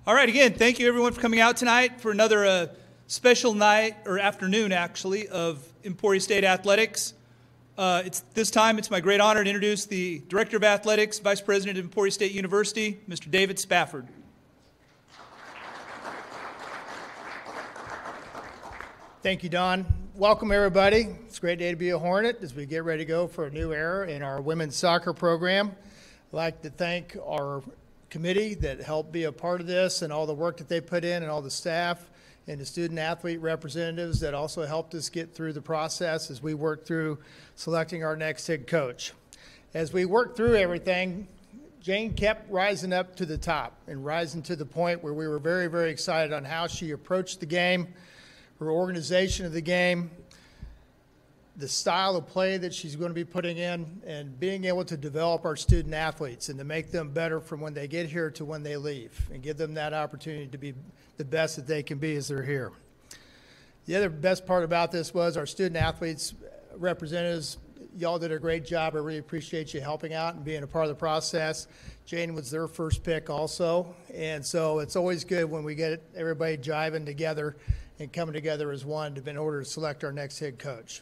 All right, again, thank you everyone for coming out tonight for another special night, or afternoon actually, of Emporia State Athletics. This time it's my great honor to introduce the Director of Athletics, Vice President of Emporia State University, Mr. David Spafford. Thank you, Don. Welcome, everybody. It's a great day to be a Hornet as we get ready to go for a new era in our women's soccer program. I'd like to thank our committee that helped be a part of this and all the work that they put in, and all the staff and the student athlete representatives that also helped us get through the process as we work through selecting our next head coach. As we worked through everything, Jane kept rising up to the top and rising to the point where we were very, very excited on how she approached the game, her organization of the game, the style of play that she's going to be putting in, and being able to develop our student athletes and to make them better from when they get here to when they leave, and give them that opportunity to be the best that they can be as they're here. The other best part about this was our student athletes representatives. Y'all did a great job. I really appreciate you helping out and being a part of the process. Jane was their first pick also, and so it's always good when we get everybody jiving together and coming together as one in order to select our next head coach.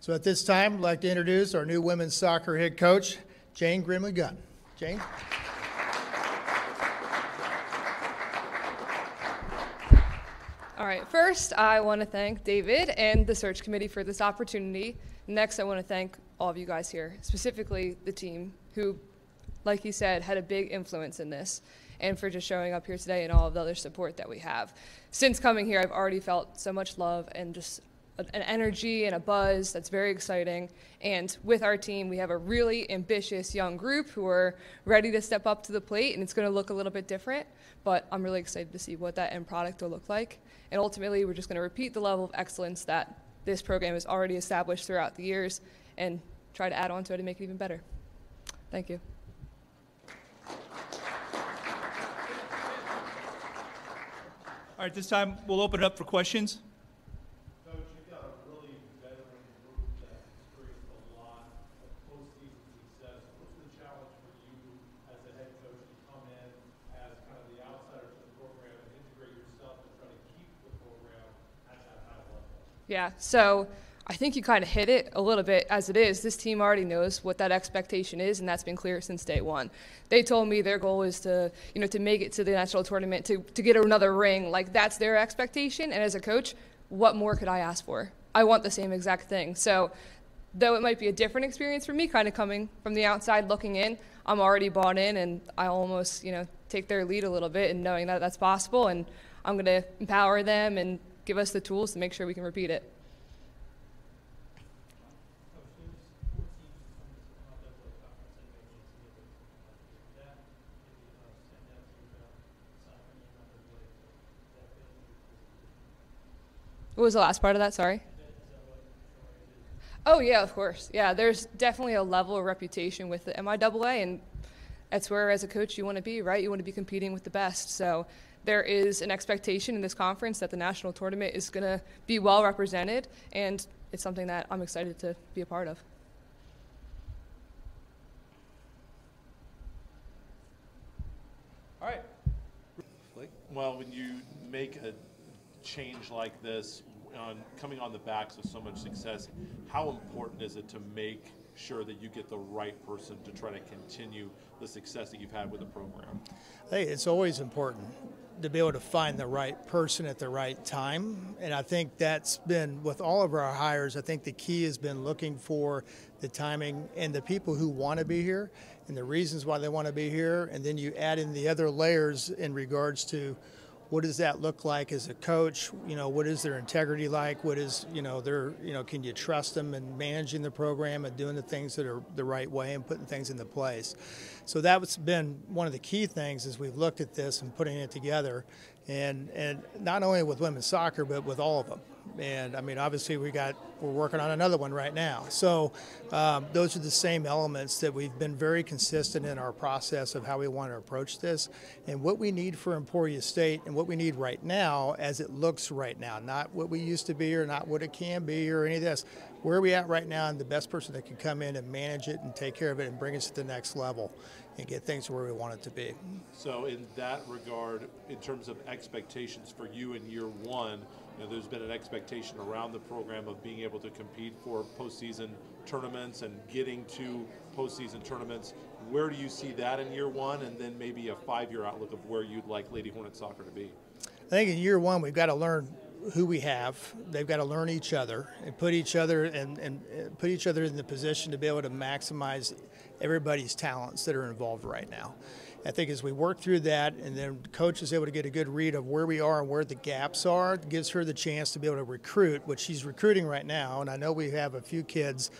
So at this time, I'd like to introduce our new women's soccer head coach, Jane Grimley Gunn. Jane. All right, first I want to thank David and the search committee for this opportunity. Next, I want to thank all of you guys here, specifically the team who, like he said, had a big influence in this, and for just showing up here today and all of the other support that we have. Since coming here, I've already felt so much love and just an energy and a buzz that's very exciting. And with our team, we have a really ambitious young group who are ready to step up to the plate, and it's going to look a little bit different, but I'm really excited to see what that end product will look like. And ultimately, we're just going to repeat the level of excellence that this program has already established throughout the years and try to add on to it and make it even better. Thank you. All right, this time we'll open it up for questions. Yeah, so I think you kind of hit it a little bit as it is. This team already knows what that expectation is, and that's been clear since day one. They told me their goal is to, to make it to the national tournament, to get another ring. Like, that's their expectation, and as a coach, what more could I ask for? I want the same exact thing. So though it might be a different experience for me, kind of coming from the outside looking in, I'm already bought in, and I almost, take their lead a little bit and knowing that that's possible, and I'm going to empower them and give us the tools to make sure we can repeat it. What was the last part of that? Sorry. Oh, yeah, of course. Yeah, there's definitely a level of reputation with the MIAA, and that's where, as a coach, you want to be, right? You want to be competing with the best. So there is an expectation in this conference that the national tournament is going to be well represented, and it's something that I'm excited to be a part of. All right. Well, when you make a change like this, coming on the backs of so much success, how important is it to make sure that you get the right person to try to continue the success that you've had with the program? Hey, it's always important to be able to find the right person at the right time, and I think that's been with all of our hires. I think the key has been looking for the timing and the people who want to be here and the reasons why they want to be here, and then you add in the other layers in regards to what does that look like as a coach? What is their integrity like? What is, can you trust them in managing the program and doing the things that are the right way and putting things into place? So that's been one of the key things as we've looked at this and putting it together, and not only with women's soccer, but with all of them. And I mean, obviously we're working on another one right now. So those are the same elements that we've been very consistent in our process of how we want to approach this, and what we need for Emporia State and what we need right now as it looks right now, not what we used to be or not what it can be or any of this. where are we at right now, and the best person that can come in and manage it and take care of it and bring us to the next level and get things where we want it to be. So in that regard, in terms of expectations for you in year one, there's been an expectation around the program of being able to compete for postseason tournaments and getting to postseason tournaments. Where do you see that in year one, and then maybe a 5-year outlook of where you'd like Lady Hornet soccer to be? I think in year one we've got to learn who we have. They've got to learn each other and put each other in the position to be able to maximize everybody's talents that are involved right now. I think as we work through that, and then coach is able to get a good read of where we are and where the gaps are, it gives her the chance to be able to recruit, which she's recruiting right now. And I know we have a few kids,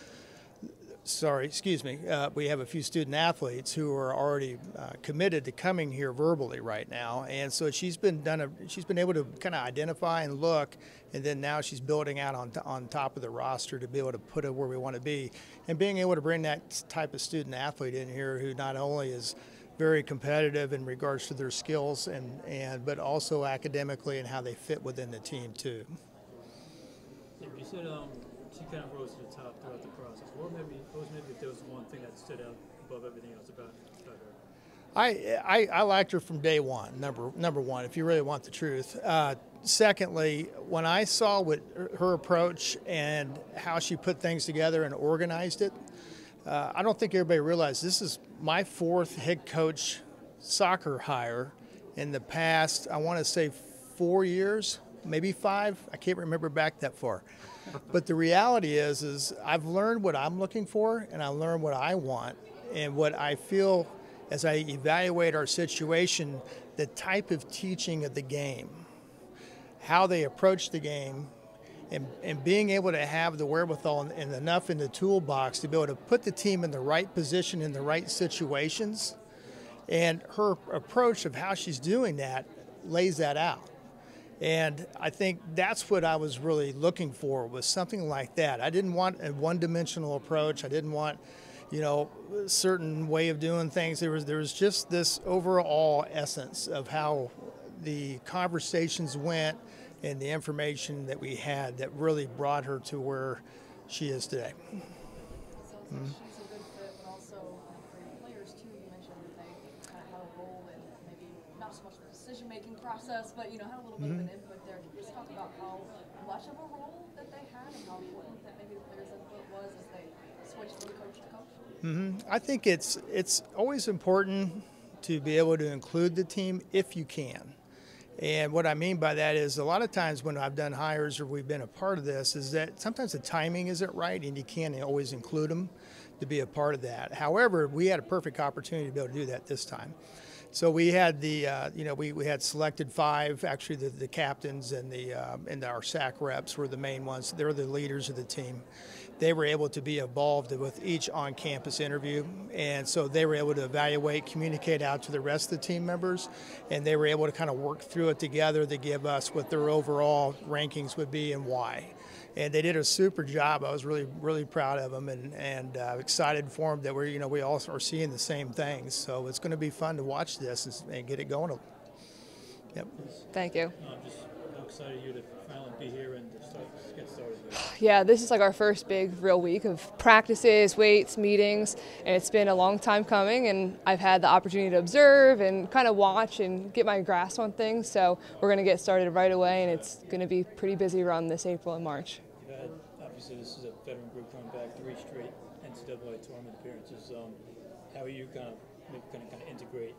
we have a few student athletes who are already committed to coming here verbally right now. And so she's been able to kind of identify and look, and then now she's building out on top of the roster to be able to put it where we want to be. And being able to bring that type of student athlete in here who not only is very competitive in regards to their skills but also academically and how they fit within the team too. You said she kind of rose to the top throughout the process. What was maybe if there was one thing that stood out above everything else about her? I liked her from day one, number one, if you really want the truth. Secondly, when I saw what her approach and how she put things together and organized it, I don't think everybody realized this is my 4th head coach soccer hire in the past, I want to say 4 years, maybe 5. I can't remember back that far. But the reality is I've learned what I'm looking for, and I learned what I want, and what I feel as I evaluate our situation, the type of teaching of the game, how they approach the game, and being able to have the wherewithal and enough in the toolbox to be able to put the team in the right position in the right situations. And her approach of how she's doing that lays that out. And I think that's what I was really looking for, was something like that. I didn't want a one-dimensional approach. I didn't want, a certain way of doing things. There was just this overall essence of how the conversations went and the information that we had that really brought her to where she is today. She's a good fit, but also for your players too. You mentioned that they kind of had a role in maybe not so much the decision-making process, but had a little bit of an input there. Can you just talk about how much of a role that they had and how important that maybe the players' input was as they switched from coach to coach? I think it's always important to be able to include the team if you can. And what I mean by that is a lot of times when I've done hires or we've been a part of this is that sometimes the timing isn't right and you can't always include them to be a part of that. However, we had a perfect opportunity to be able to do that this time. So we had we had selected 5, actually the captains and our SAC reps were the main ones. They're the leaders of the team. They were able to be involved with each on-campus interview, and so they were able to evaluate, communicate out to the rest of the team members, and they were able to kind of work through it together to give us what their overall rankings would be and why. And they did a super job. I was really, really proud of them, and excited for them that we all are seeing the same things. So it's going to be fun to watch this and get it going. Yep. Thank you. Just how excited are you to finally be here and get started? Yeah, this is like our first big real week of practices, weights, meetings, and it's been a long time coming, and I've had the opportunity to observe and kind of watch and get my grasp on things. So we're going to get started right away, and it's going to be pretty busy around this April and March. You've had, obviously this is a veteran group coming back 3 straight NCAA tournament appearances. How are you going to integrate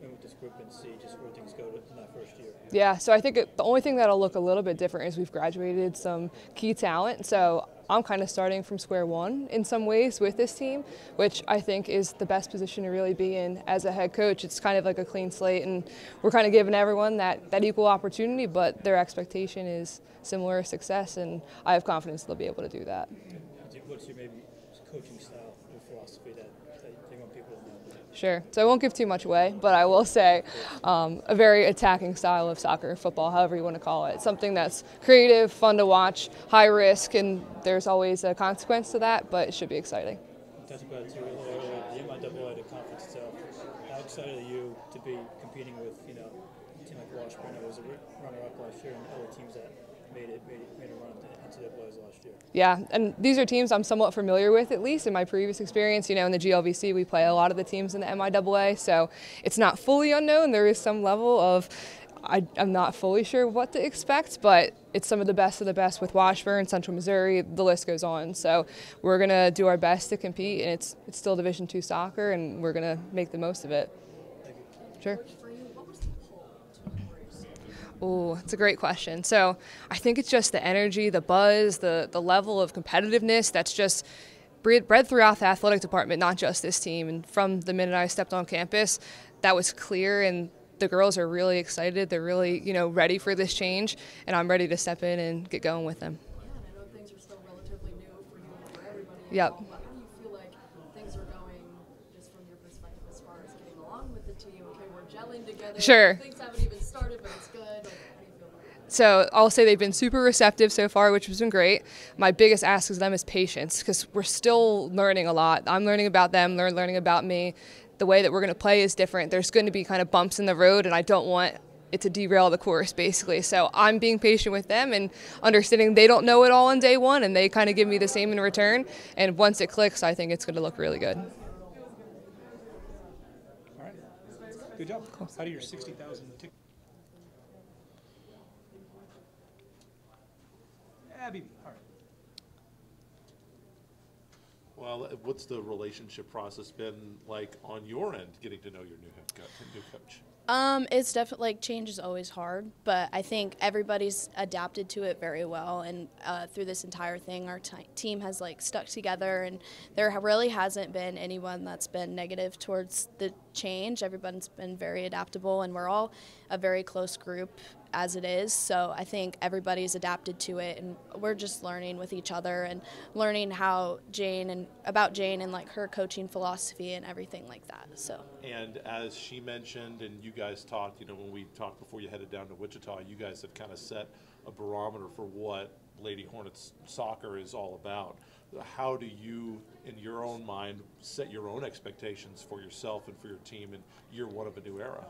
in with this group and see just where things go in that first year? Yeah, so I think the only thing that'll look a little bit different is we've graduated some key talent. So I'm kind of starting from square one in some ways with this team, which I think is the best position to really be in as a head coach. It's kind of like a clean slate, and we're kind of giving everyone that equal opportunity, but their expectation is similar success, and I have confidence they'll be able to do that. What's your maybe coaching style or philosophy that you want people to know? Sure. So I won't give too much away, but I will say a very attacking style of soccer, football, however you want to call it. Something that's creative, fun to watch, high risk, and there's always a consequence to that, but it should be exciting. That's about the MIAA, the conference itself. How excited are you to be competing with, a team like Washburn, who was a runner-up last year, and other teams that made a run at the NCAAs last year. Yeah, and these are teams I'm somewhat familiar with, at least in my previous experience. You know, in the GLVC, we play a lot of the teams in the MIAA, so it's not fully unknown. There is some level of I'm not fully sure what to expect, but it's some of the best with Washburn, Central Missouri, the list goes on. So we're going to do our best to compete, and it's still Division II soccer, and we're going to make the most of it. Sure. For you, what was the pull to Emporia State? Oh, it's a great question. So I think it's just the energy, the buzz, the level of competitiveness that's just bred throughout the athletic department, not just this team. And from the minute I stepped on campus, that was clear, and the girls are really excited. They're really, ready for this change, and I'm ready to step in and get going with them. Yeah, and I know things are still relatively new for you and for everybody Yep. involved, but how do you feel like things are going, just from your perspective, as far as getting along with the team? Okay, we're gelling together. Sure. Things haven't even started, but it's good. Like, how do you feel about that? So I'll say they've been super receptive so far, which has been great. My biggest ask of them is patience, because we're still learning a lot. I'm learning about them, they're learning about me. The way that we're going to play is different. There's going to be kind of bumps in the road, and I don't want it to derail the course, basically. So I'm being patient with them and understanding they don't know it all on day one, and they kind of give me the same in return. And once it clicks, I think it's going to look really good. All right. Good job. Cool. How do your 60,000 tickets? Abby. All right. Well, what's the relationship process been like on your end, getting to know your new coach? It's definitely, change is always hard, but I think everybody's adapted to it very well, and through this entire thing, our team has, stuck together, and there really hasn't been anyone that's been negative towards the change. Everyone's been very adaptable, and we're all a very close group as it is, so I think everybody's adapted to it, and we're just learning with each other and learning about Jane and her coaching philosophy and everything like that. So. And as she mentioned, and you guys talked, when we talked before you headed down to Wichita, you guys have kind of set a barometer for what Lady Hornets soccer is all about. How do you, in your own mind, set your own expectations for yourself and for your team in year one of a new era?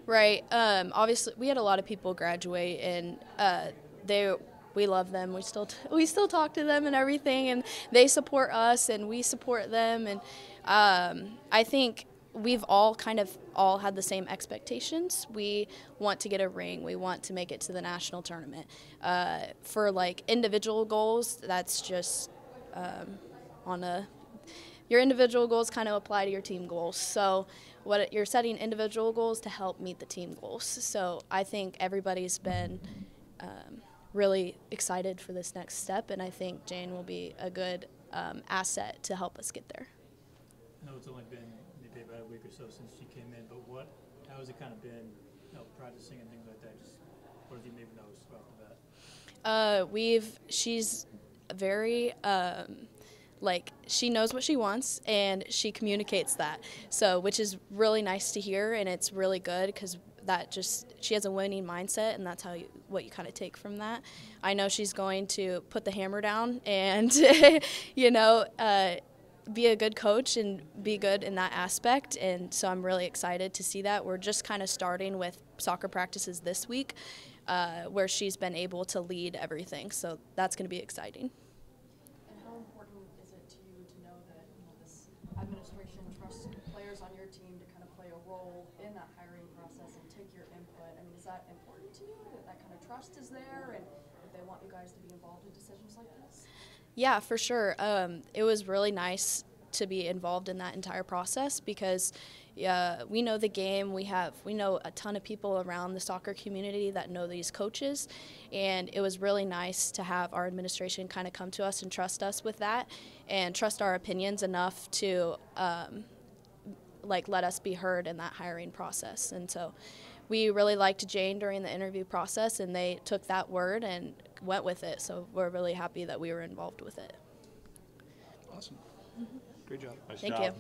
Right. Obviously, we had a lot of people graduate, and we love them. We still talk to them and everything, and they support us, and we support them. And I think we've all had the same expectations. We want to get a ring. We want to make it to the national tournament. For individual goals, that's just your individual goals kind of apply to your team goals. So you're setting individual goals to help meet the team goals. So I think everybody's been really excited for this next step, and I think Jane will be a good asset to help us get there. I know it's only been maybe about a week or so since she came in, but how has it kind of been, practicing and things like that? Just what have you maybe noticed off the bat? She's very she knows what she wants, and she communicates that, so which is really nice to hear, and it's really good because she has a winning mindset, and that's what you kind of take from that. I know she's going to put the hammer down and be a good coach and be good in that aspect, and so I'm really excited to see that. We're just kind of starting with soccer practices this week, where she's been able to lead everything, so that's going to be exciting. And how important is it to you to know that this administration trusts players on your team to kind of play a role in that hiring process and take your input? I mean, is that important to you, that kind of trust is there, and if they want you guys to be involved in decisions like this? Yeah, for sure. It was really nice to be involved in that entire process because we know the game. We know a ton of people around the soccer community that know these coaches, and it was really nice to have our administration kind of come to us and trust us with that and trust our opinions enough to let us be heard in that hiring process. And so we really liked Jane during the interview process, and they took that word and went with it. So we're really happy that we were involved with it. Awesome. Great job. Nice Thank job. you.